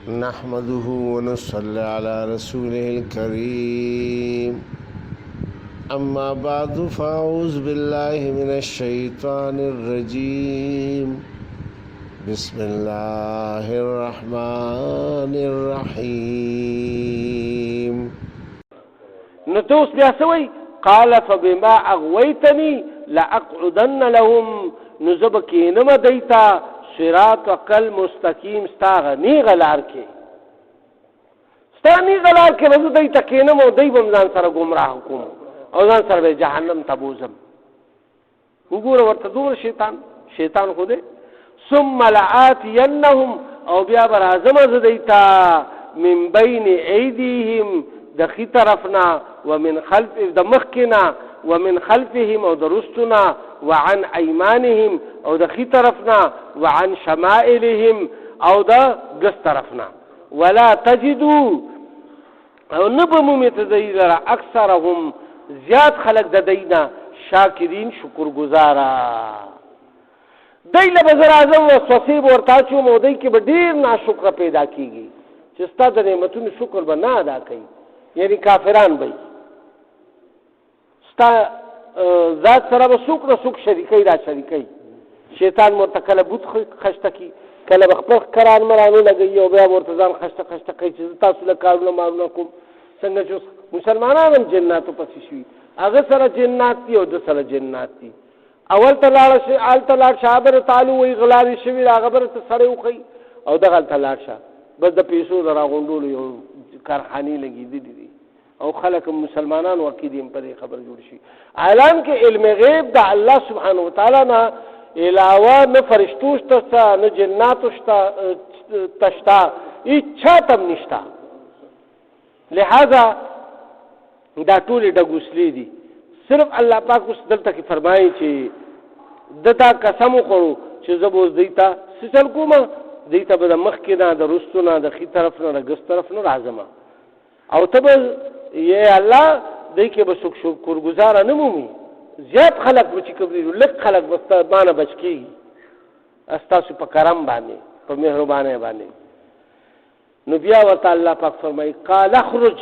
نحمده ونصلي على رسوله الكريم أما بعد فأعوذ بالله من الشيطان الرجيم بسم الله الرحمن الرحيم. نتوس بیا سوی قال فبما اغويتني لاقعدن لهم نزبکینم دیتا صراطك المستقيم ستاغ نیغلار کې ستا نیغلار کې رضو دیتا کینم او دی بم ځان سره گمراه کوم او ځان سره جهنم تبوزم. وګوره ورته دور شیطان خو دې ثم لآتینهم او بیا برازم زدیتا من بین ایدیهم دخی طرفنا ومن خلف دمخکنا ومن خلفهم او درستنا وعن ایمانهم او دخی طرفنا وعن شمائلهم او دا گس طرفنا ولا تجدو او نبمومیت دیلر اکثرهم زیاد خلق ددینا شاکرین شکر گزارا دیل بزر اعظم وسوسیب ورتاچو مودی کې به ډیر ناشکر پیدا کیږي چې ستاسو د نعمتونو شکر به نه ادا کوي، یعنی کافران به ستا ذات سره به څوک نه څوک شریکي را شریکي. شیطان ورته کله بوت خشته کی کله به خپل قران مرانو لګي او بیا ورته ځان خشته کوي چې تاسو له کارونه مارونه کوم. څنګه چې مسلمانان هم جناتو پسې شي هغه سره جنات دي او د سره جنات دي. اول تلاړ شابر تعالو وی غلاري شوی هغه بر ته سره وخی او دغه تلاړ شه بس د پیسو دراغوندول یو کارخانه لګیدي دي او خلک مسلمانان وکیدیم پر خبر جوړ شي. اعلان کې علم غیب د الله سبحانه وتعالى نه علاوه نه فرشتو شته نه جناتو شته تشتا اچھا تم نشتا. لہذا دا ټول ډګوسلی دي. صرف الله پاک اوس دلته کې فرمایي چې دتا قسم وکړو چې زبوز دیتا سچل کومه دیتا به د مخ کې نه د رستونه د خي طرف نه د ګس طرف نه راځم او ته به یا الله دای کې به شکر گزار نه مومي. زیات خلق به چې کوي لک خلق به باندې بچکی استاسو په کرم باندې په مهربانه باندې. نو بیا ورته الله پاک فرمایي قال اخرج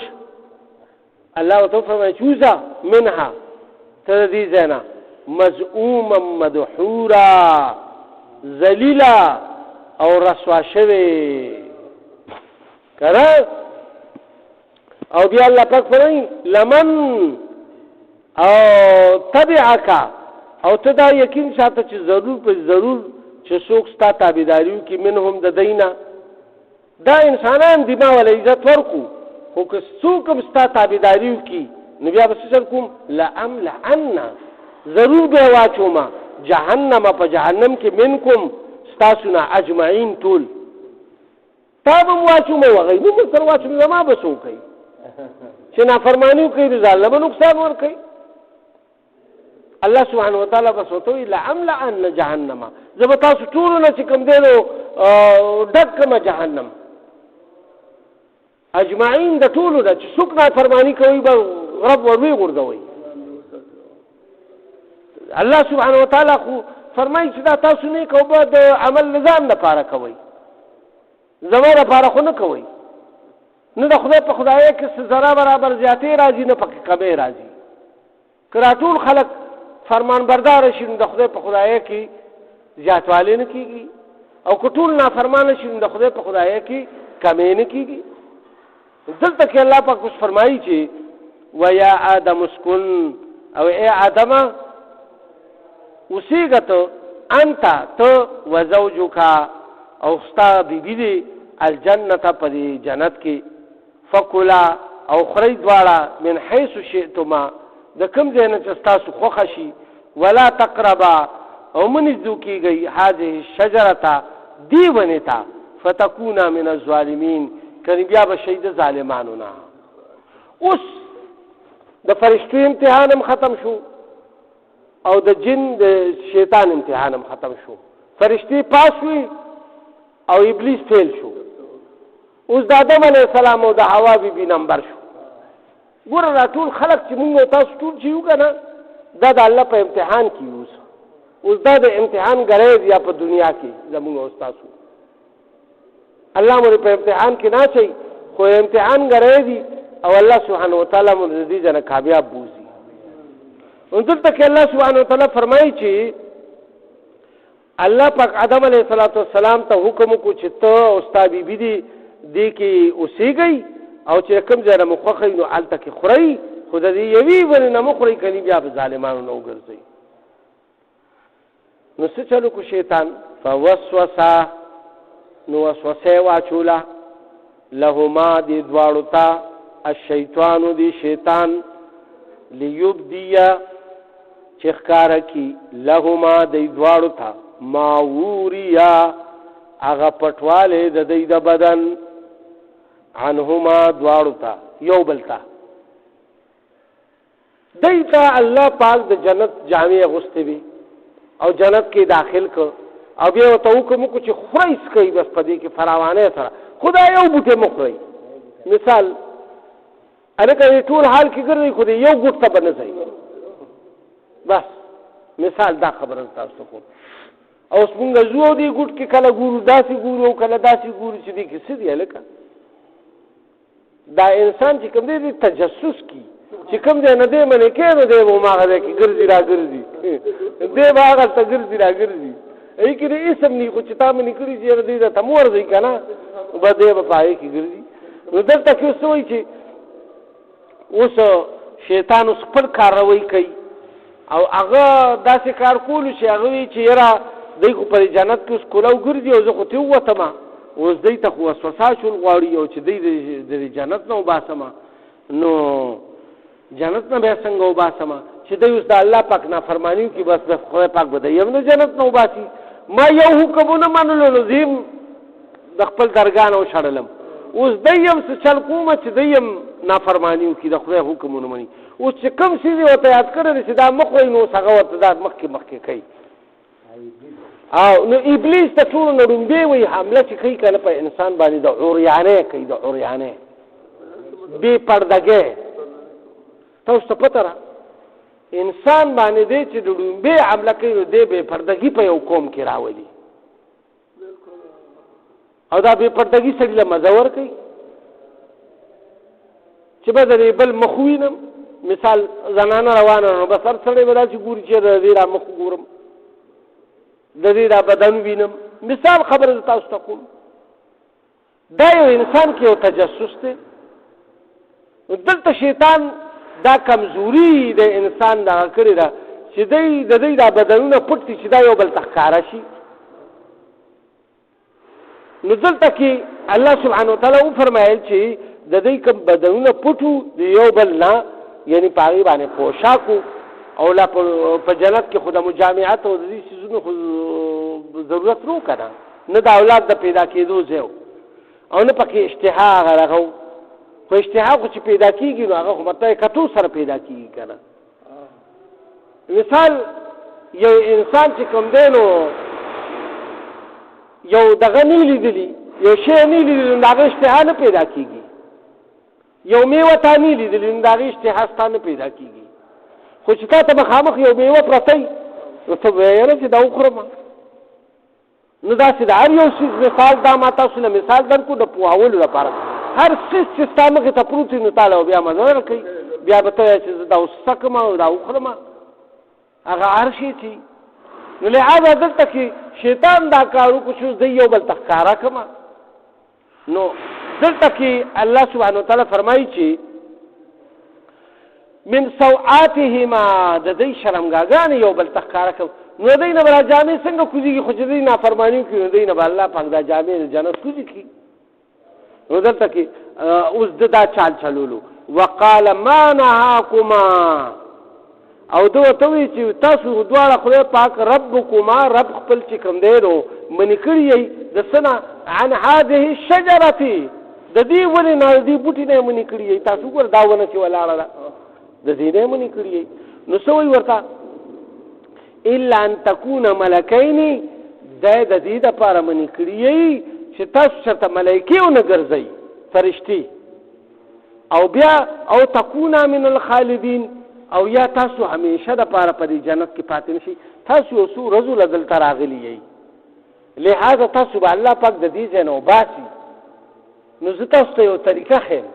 الله وتعالى فرمایي چوزا منها تدی زینا مزعوما مدحورا ذلیلا او رسوا شوی کرا. او بیا الله پاک فرمایي لمن او تبعك او تدا یقین ساته چې ضرور چې څوک ستا تابعداریو کې منهم د دینا دا انسانان دی ما ول عزت ورکو خو که څوک ستا تابعداریو کې نو بیا بس کوم لعن ضرور به واچوما جهنم په جهنم کې منکم استاسنا اجمعين طول تاب واچوما وغيبو تر واچوما ما بسو کوي چې نافرمانی کوي رضا الله به نقصان ور کوي. الله سبحانه وتعالى بسوتوي لعن جهنم زبتا ټول نه چې کوم دینو دک جهنم اجمعين د ټولو د چې څوک نافرمانی کوي به رب ورمي ورغوي. الله سبحانه وتعالى خو فرمایي چې دا تاسو نه کوو د عمل نظام لپاره کوي زموږ لپاره خو نه کوي. نه د خدای په خدای کې زرا برابر زیاتې راځي نه پکې کمې راځي. کله ټول خلق فرمان بردار شي د خدای په خدای کې زیاتوالی نه کیږي او کټول نافرمان شي د خدای په خدای کې کمې نه کیږي. دلته کې الله پاک اوس فرمایي چې ويا آدم اسكن او اے آدم اوسېږه انت تو وزوجك او ستا بیبي دي الجنه په جنت کې فکلا او خری دواړه من حيث شئتما د کوم ځای نه چې تاسو خوښ شي ولا تقربا او منځو کېږي هذه الشجره دی ونتا فتكونا من الظالمين کله بیا به شهید ظالمانو نه. اوس د فرشتو امتحان هم ختم شو او د جن د شیطان امتحان هم ختم شو. فرشتي پاس شوي او ابلیس فیل شو. اوس د آدم علیه السلام او د حوا بی بی نمبر شو. ګوره دا ټول خلق چې موږ تاسو ټول چې یو که نه دا د الله په امتحان کې اوس دا د امتحان ګریز یا په دنیا کې زموږ او تاسو الله مو په امتحان کې نه چي خو امتحان غره دي او الله سبحانه وتعالى مو دې جن کامیاب بوزي. دلته کې الله سبحانه وتعالى فرمایي چې الله پاک آدم علیه السلام ته حکم کو چې ته او ستا بیبي دي کې اوسېږئ او چې کوم ځای نه مو خوښوي نو هلته کې خورئ، خو د دې یوې ونې نه مه خورئ کني بیا به ظالمانو نه وګرځئ. نو څه چلو کو شیطان فوسوسه نو وسوسه واچوله لهما دې دواړو ته الشیطانو دې شیطان لیبدیه چې ښکاره کي لهما دې دواړو ته ما وریا هغه پټوالی د دوی د بدن عنهما دواړو ته یو بل ته دوی ته الله پاک د جنت جامې اغوستې وي او جنت کې داخل کړ او بیا ورته حکم وکړو چې خورئ څکئ بس په دې کې فراوانۍ سره خو دا یو بوټی مه خورئ. مثال هلکه ټول حال کې ګرځئ خو د یو ګوټ ته به نه ځئ بس مثال دا خبره تاسو ته کوم. او اوس مونږ ځو او دې ګوټ کې کله ګورو داسې ګورو او کله داسې ګورو چې دې کې څه دي هلکه دا انسان چې کوم دی تجسس کی چې کوم دی نه دی منې کې نو دی به هماغه ځای کې ګرځي را ګرځي دی به هغلته ګرځي را ګرځي ای کې د اسم نه خو چې تا منې کړي چې یاره دی ته مو ورځئ که نه به دی به په هغې کې ګرځي. نو دلته کې اوس څه وایي چې اوس شیطان اوس خپل کاروی کوي او هغه داسې کار کولو چې هغه وایي چې یاره دی خو په جنت کې اوس کولاو ګرځي او زه خو ترې ووتم اوس دی ته خو وسوسه شول غواړي او چې دی د جنت نه وباسم نو جنت نه بیا څنګه وباسم چې دی اوس د الله پاک نافرماني وکړي بس د خدای پاک به دی هم د جنت نه وباسي. ما یو حکم ونه منلو نو زه د خپل درګاه نه وشړلم اوس دی هم څه چل کومه چې دی هم نافرماني وکړي د خدای حکم ونه مني. اوس چې کوم څیز یې ورته یاد کړی دی چې دا مخ وایي نو اوس هغه ورته دا مخکې کوي. او نو ابلیس ته ټولو نه ړومبې وایي حمله چې کوي که نه په انسان باندې د عریانۍ کوي د عریانۍ بې پردګۍ. تاسو ته پته ده انسان باندې دی چې د ړومبې حمله کوي نو دی بې پردګي په یو قوم کې راولي او دا بې پردګي سړي له مزه ورکوي چې به د بل مخ ووینم. مثال زنانه روانه نو بس هر سړی به داسې ګوري چې د دې را مخ ګورم د دې دا بدن وینم. مثال خبره تاسو ته کوم دا یو انسان کې یو تجسس دی. دلته شیطان دا کمزوري د انسان دغه کړې ده چې دی د دوی دا بدنونه پټ دي چې دا یو بل ته ښکاره شي. نو دلته کې الله سبحانه وتعالی وفرمایل چې د دوی کوم بدنونه پټو د یو بل نه یعنی په هغې باندې پوشاک او لا په جنت کې خو د مجامعت او د دې څیزونو خو ضرورت نو که نه نه د اولاد د پیدا کېدو ځای او نه پکې اشتها هغه خو اشتها خو چې پیدا کېږي نو هغه خو مطلب کتو سره پیدا کېږي که نه. مثال یو انسان چې کوم دی نو یو دغه نه لیدلي یو شی نه لیدلي نو د هغه اشتها نه پیدا کېږي. یو میوه تا نه لیدلي نو د هغې اشتها ستا نه پیدا کېږي. خو چې تا ته مخامخ یو میوه پرتی نو ته ویله چې دا وخورم نو داسې د هر یو څیز مثال دا ما تاسو له مثال درکړو د پوهولو لپاره. هر څیز چې ستا مخې ته پروت وي نو تا له بیا مزه درکوي بیا به ته وایې چې زه دا اوس څکم او دا وخورم هغه هر شی چې نو لهذا دلته کې شیطان دا کار وکړو چې زه یو بل ته ښکاره کړم. نو دلته کې الله سبحانه وتعالی فرمایي چې من سوعاتهما د دوی شرمګاګانې یو بل ته ښکاره کړو نو دوی نه به را جامې څنګه کوزېږي خو چې دوی نافرماني وکړي نو دوی نه به الله پاک دا جامې د جنت کوزې کړي. نو دلته کې اوس د دا چال چلولو وقال ما نهاکما او ده ورته وایي چې تاسو دواړه خدای پاک ربکما رب خپل چې کوم دی نو منې کړي یئ د څه نه عن هذه الشجرة د دې ونې نه د دې بوټي نه یې منې کړي یئ. تاسو ګوره دا ونه چې ولاړه ده د دې نه یې منې کړي یئ. نو څه وایي ورته الا ان تكون ملکین دی د دې دپاره منې کړي یئ چې تاسو چېرته ملایکې ونه ګرځئ فرشتې او بیا او تکونا من الخالدین او یا تاسو همیشه دپاره په دې جنت کې پاتې نشئ. تاسو یو څو ورځو له دلته راغلي یئ لہذا تاسو به الله پاک د دې ځای نه وباسي نو زه تاسو ته یو طریقه ښیم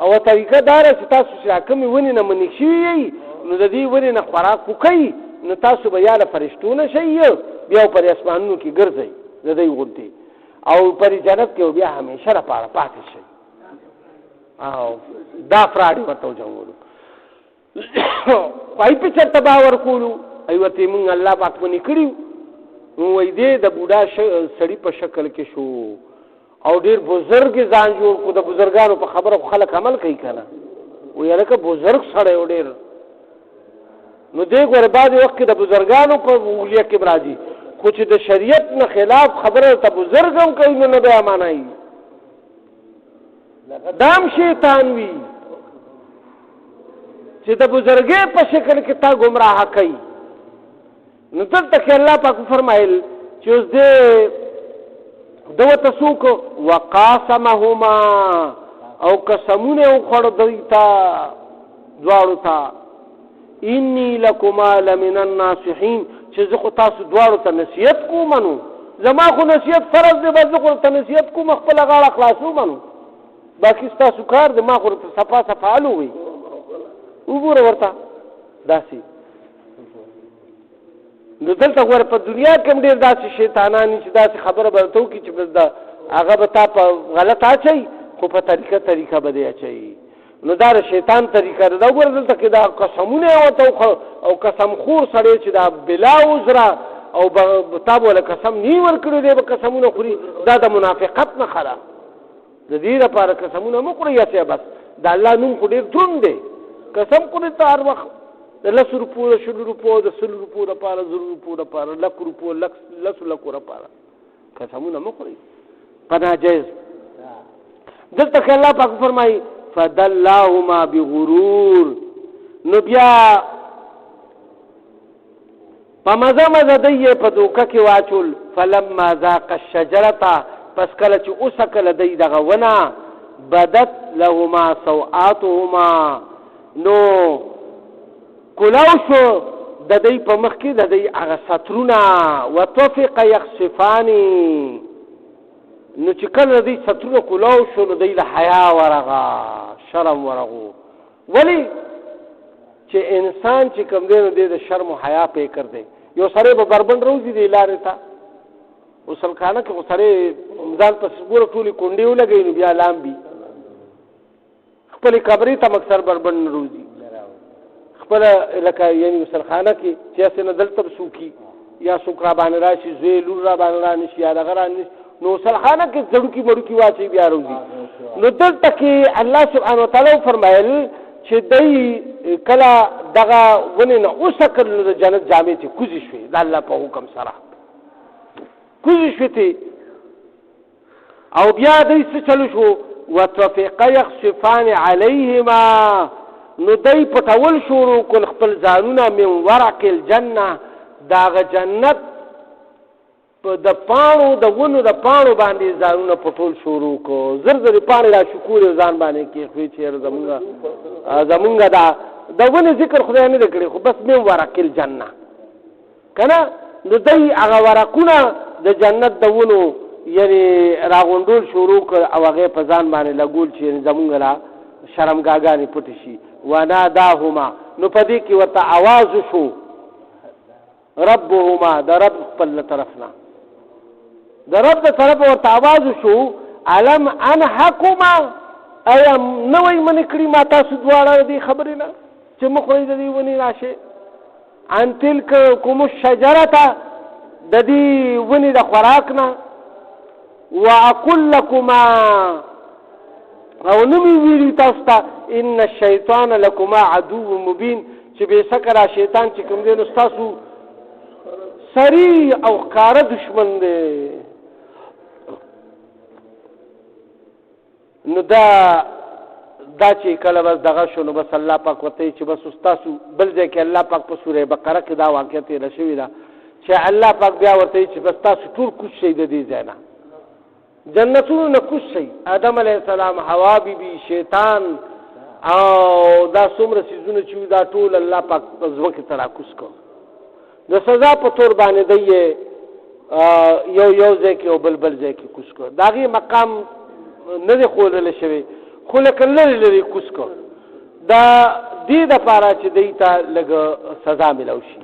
او طریقه دا ده چې تاسو چې کومې ونې نه منع شوي یئ نو د دې ونې نه خوراک وکئ نو تاسو به یا له فرشتو نه شئ بیا پر اسمانونو کې ګرځئ د دوی غوندې او پر جنت کې بیا همیشه لپاره پاتې شئ او دا فراډ ورته وجوړو پای په چرته باور کولو ایوته مونږ الله پاک باندې کړیو نو وای دې د بوډا سړی په شکل کې شو او ډیر بزرګ ځان جوړ کو د بزرګانو په خبره خلک عمل کوي کنه وای لکه بزرګ سړی و ډیر نو دې ګور بعد وخت د بزرګانو په ولیه کې راځي خو چې د شریعت نه خلاف خبره ته بزرګ هم کوي نو نه به امانای دام شیطان وی چې د بزرګې په شکل کې تا گمراه کوي نو دلته کې الله پاک فرمایل چې اوس دې دوته سوق وقاسمهما او قسمونه وخړ دویتا دواړو ته انی لکما لمن الناصحین چې زه خو تاسو دواړو ته نصیحت کوم منو زما خو نصیحت فرض دی بس خو ته نصیحت کوم خپل غاړه خلاصو منو باقي تاسو کار د ما خو ته صفا صفالو وي وګوره ورته داسي نو دلته ګوره په دنیا کې ډېر داسې شیطانان چې داسې خبره به ورته وکړي چې بس دا هغه به تا په غلط اچوي خو په طریقه به دې اچوي نو دا شیطان طریقه ده دا وګوره دلته کې دا قسمونه ورته او قسم خور سړی چې دا بلا عذره او تا به له قسم نی ورکړی دی به قسمونه خوري دا د منافقت نښه ده د دې لپاره قسمونه مه خورئ یاسې بس د الله نوم خو ډېر دروند دی قسم خورئ ته هر وخت د 10 روپو د 100 روپو د 100 روپو لپاره 100 روپو لپاره 100 روپو 100 لپاره قسمونه مه خورئ په ناجایز دلته کې الله پاک فرمایي فدلاهما بغرور نو بیا په مزه دی په دوکه کې واچول فلما ذاق الشجرة پس کله چې اوسکله دی دغه ونه بدت لهما سوآتهما نو کلاو شو د دې په مخ کې د دې هغه سطرونه وتوفق يخصفاني نو چې کله دې سطرونه کلاو شو نو دې له حیا ورغه شرم ورغو ولی چې انسان چې کوم دی نو د شرم او حیا په کړ دی یو سره به بربند روزي دی لارې ته وصل خانه کې سره ځان په سګوره ټولي کونډې ولګي نو بیا لامبي خپل قبرې ته مکسر بربند روزي خپل لکه یعنی وصل خانه کې چې څنګه دلته سوکي یا سوکرا باندې راشي زوی لور را باندې رانشي یا دغه رانشي نو وصل خانه کې ځړو کې مړو کې واچي بیا روزي نو دلته کې الله سبحانه وتعالى فرمایل چې دای کله دغه ونه نه اوسکل د جنت جامې ته کوزي شوي د الله په حکم سره کوزي شوي او بیا دای څه چلو شو وتوفق يخصفان عليهما نو دای پټول شروع کول خپل ځانونه من ورق الجنه داغه جنت د پانو د ونو د پانو باندې ځانونه پټول شروع کو زر پانی را شکور ځان باندې کې خو چې زمونږه دا د ونو ذکر خدای نه کړی خو بس من ورق الجنه کنه نو دای هغه ورقونه د جنت د ونو یعنی راغونډول شروع کړ او هغه په ځان باندې لګول چې زمونږه لا شرمګاګانی پټ شي وناداهما نو پدې کې ورته आवाज شو ربهما د رب خپل طرفنا د رب د طرف ورته आवाज شو علم انحكما ايام نوې من کړي ما تاسو دواړه دې خبرې نه چې مخوي دې ونی راشه ان تلک کوم الشجره د دې ونی د خوراک نه واقول لكما او نمی ویلی تاسو ته ان الشیطان لكما عدو مبین چې به سکرا شیطان چې کوم دې نو تاسو سری او کار دشمن دی نو دا چې کله بس دغه شو نو بس الله پاک وته چې بس تاسو بل ځای کې الله پاک په سوره بقره کې دا واقعه تیر شوی دا چې الله پاک بیا ورته چې بس تاسو ټول کوم شي د دې ځای نه جنتونو نه کوم شي آدم علیه السلام حوا بیبي شیطان او دا څومره سيزونه چې دا ټول الله پاک په ځوکه تراکوس کو د سزا په تور باندې دی یو ځای کې او بل ځای کې کوس کو داغي مقام نه دی ښودلی شوی خو لکه لرې لرې کوز کړ دا دې دپاره چې دوی ته لږ سزا میلاو شي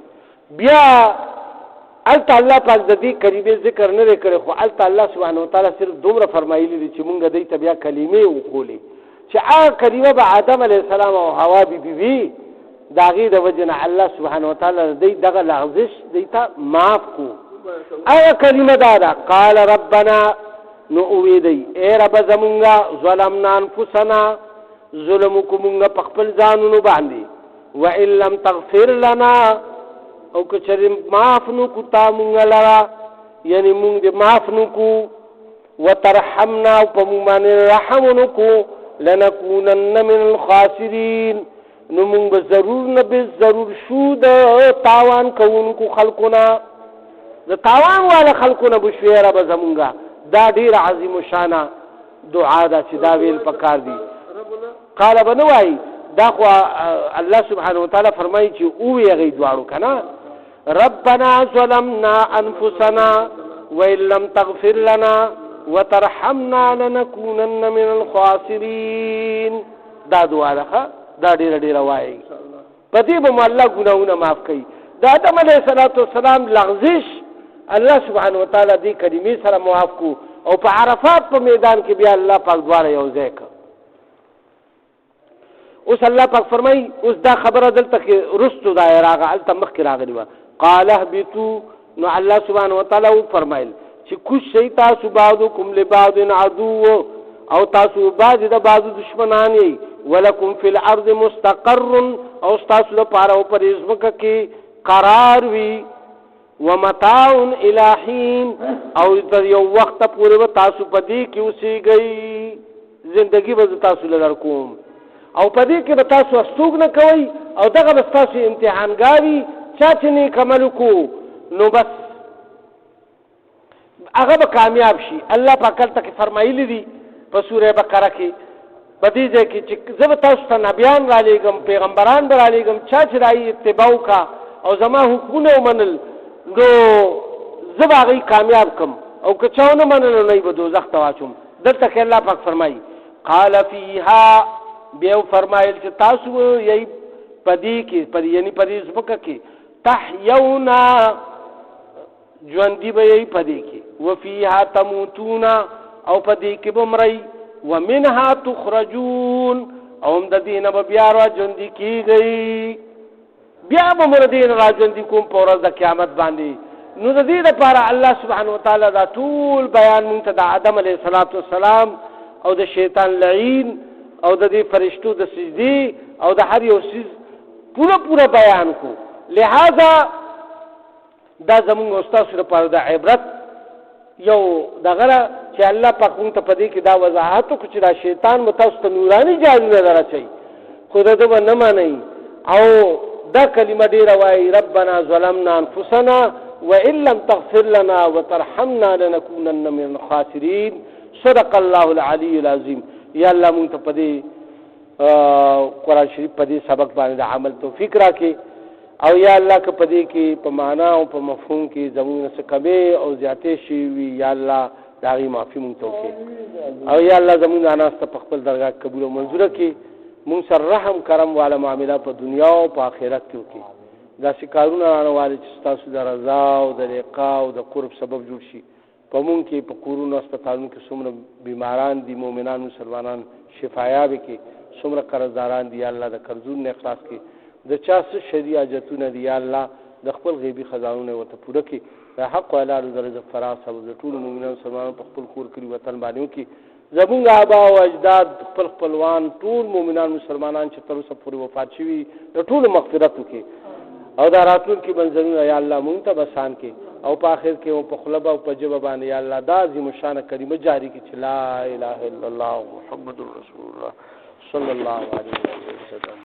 بیا هلته الله پاک د دې کلمې ذکر نه دی کړی خو هلته الله سبحانه وتعالی صرف دومره فرمایلي دي چې مونږ دوی ته بیا کلمې وښولې چې هغه کلمه به آدم علیه السلام او حوا بیبي وي د هغې د وجې نه الله سبحانه وتعالی د دوی دغه لغزش دوی ته معاف کړو هغه کلمه دا ده قال ربنا نو اوی دی اے رب زمونږه ظلمنا انفسنا ظلم وکړو مونږ په خپل ځانونو باندې وان لم تغفر لنا او که چېرې معاف نو کړو تا مونږ لره یعنې مونږ دې معاف نو کړو وترحمنا او په مونږ باندې رحم ونه کړو لنکونن من الخاسرین نو مونږ به ضرور نه به ضرور شو د تاوان کوونکو خلقونه د تاوان والا خلقونه به شوې رب زمونږه دا ډیر عظیم شانه دعا ده چې دا ویل پکار دي قال به نه وایي دا خو الله سبحانه وتعالی فرمایي چې اووی هغې دواړو که نه ربنا ظلمنا انفسنا وان لم تغفر لنا وترحمنا لنكونن من الخاسرین دا دعا ده دا ډیره ډیره وایي په دې به مو الله ګناهونه معاف کوي د آدم علیه السلام لغزش الله سبحانه وتعالی دې کلمې سره معاف کو او په عرفات په میدان کې بیا الله پاک دواړه یو ځای کړ اوس الله پاک فرمایي اوس دا خبره دلته کې رستو دا راغله هلته مخکې راغلې وه قال اهبطوا نو الله سبحانه وتعالی وفرمایل چې کوز شئ تاسو بعضکم لبعض عدو او تاسو بعضې د بعضو دشمنان یئ ولکم فی الارض مستقر او ستاسو دپاره او پرې ځمکه کې قرار وي ومتاع الی حین او تر یو وخته پورې به تاسو په دې کې اوسېږئ زندګي به زه تاسو له درکوم او په دې کې به تاسو استوګ نه کوئ او دغه به ستاسو امتحانګاه وي چا چې نیک عمل وکړو نو بس هغه به کامیاب شي الله پاک هلته کې فرمایلي دي په سوره بقره کې په دې ځای کې چې زه به تاسو ته نبیان رالېږم پیغمبران به رالېږم چا چې رایي اتباع وکړه او زما حکمونه ومنل نو زه به هغوی کامیاب کړم او که چا ونه منل نو یې به دوزخ ته واچوم دلته کې الله پاک فرمایي قال فیها بیا فرمایل چې تاسو یې په دې کې یعنې په دې ځمکه کې تحیونا ژوندي به یې په دې کې وفیها تموتون او په دې کې به مرئ ومنها تخرجون او هم د دې نه به بیا راژوندي کېږئ بیا به مو د دې نه راژوندي کوم په ورځ د قیامت باندې نو د دې دپاره الله سبحانه وتعالی دا ټول بیان مونږ ته د آدم علیه السلام او د شیطان لعین او د دې فرشتو د سجدې او د هر یو څیز پوره بیان کو لہذا دا زمونږ او ستاسو لپاره د عبرت یو دغه چې الله پاک مونږ ته په دې کې دا وضاحت وکړو چې دا شیطان مو تاسو ته نوراني جادونه در اچوي خو د ده به نه منئ او دا کلمه ډیره وایي ربنا ظلمنا انفسنا وان لم تغفر لنا وترحمنا لنكونن من الخاسرین صدق الله العلی العظیم یا الله مونږ ته په دې قرآن شریف په دې سبق باندې د عمل توفیق راکړي او یا الله که په دې کې په معنا او په مفهوم کې زموږ نه څه کمې او زیاتې شوي وي یا الله د هغې معافي مونږ ته وکړي او یا الله زموږ دا ناسته په خپل درګاه قبول او منظوره کړي مونږ سره رحم کرم والا معامله په دنیا او په آخرت کې وکړي داسې کارونه رانه والي چې ستاسو د رضا او د لقا او د قرب سبب جوړ شي په مونږ کې په کورونو هسپتالونو کې څومره بیماران دي مؤمنان مسلمانان شفایاب کې څومره قرضداران دي یا الله د قرضونو نه اخلاص کړي د چا څه شرعي حاجتونه دي یا الله د خپل غیبي خزانونه ورته پوره کړي د حق ولاړو د رزق فراز سبب د ټولو مؤمنانو مسلمانانو په خپل کور کلي وطن باندې وکړي زمونږ آبا او اجداد خپلوان ټول مؤمنان مسلمانان چې تر اوسه پورې وفات شوي د ټولو مغفرت وکړي او دا راتلونکي منزلونه یا الله مونږ ته بسان کړي او په آخر کې په خوله او په ژبه باندې یا الله دا عظیم الشانه کلمه جاری کړي چې لا اله الا الله محمد رسول الله صلی الله علیه وسلم